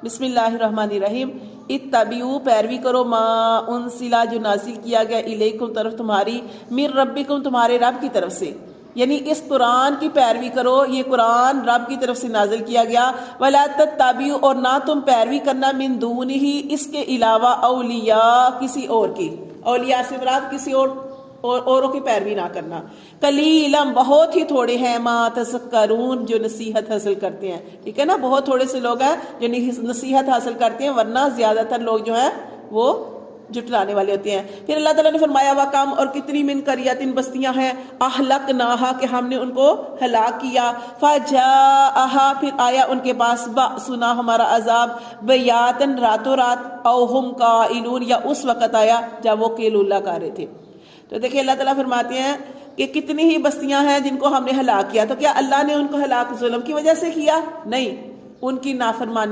بسم اللہ الرحمن الرحیم۔ اتبعوا پیروی کرو ما انزل جو نازل کیا گیا الیکم طرف تمہاری من ربکم تمہارے رب کی طرف سے، یعنی اس قرآن کی پیروی کرو، یہ قرآن رب کی طرف سے نازل کیا گیا۔ ولا تتبعوا اور نہ تم پیروی کرنا من دونہ اس کے علاوہ اولیاء کسی اور کی، اولیاء سے مراد کسی اوروں کی پیروی نہ کرنا۔ قلیلا بہت ہی تھوڑے ہیں ما تذکرون جو نصیحت حاصل کرتے ہیں، ٹھیک ہے نا، بہت تھوڑے سے لوگ ہیں جو نصیحت حاصل کرتے ہیں، ورنہ زیادہ تر لوگ جو ہیں وہ جھٹلانے والے ہوتے ہیں۔ پھر اللہ تعالیٰ نے فرمایا وَكَمْ اور کتنی من قریۃ بستیاں ہیں اہلکناہا کہ ہم نے ان کو ہلاک کیا، فجاءہا پھر آیا ان کے پاس بأسنا ہمارا عذاب بیاتن راتوں رات، او ہم قائلون یا اس وقت آیا جب وہ قیلولہ کر رہے تھے۔ تو دیکھیں اللہ تعالیٰ فرماتے ہیں کہ کتنی ہی بستیاں ہیں جن کو ہم نے ہلاک کیا، تو کیا اللہ نے ان کو ہلاک ظلم کی وجہ سے کیا؟ نہیں، ان کی نافرمانی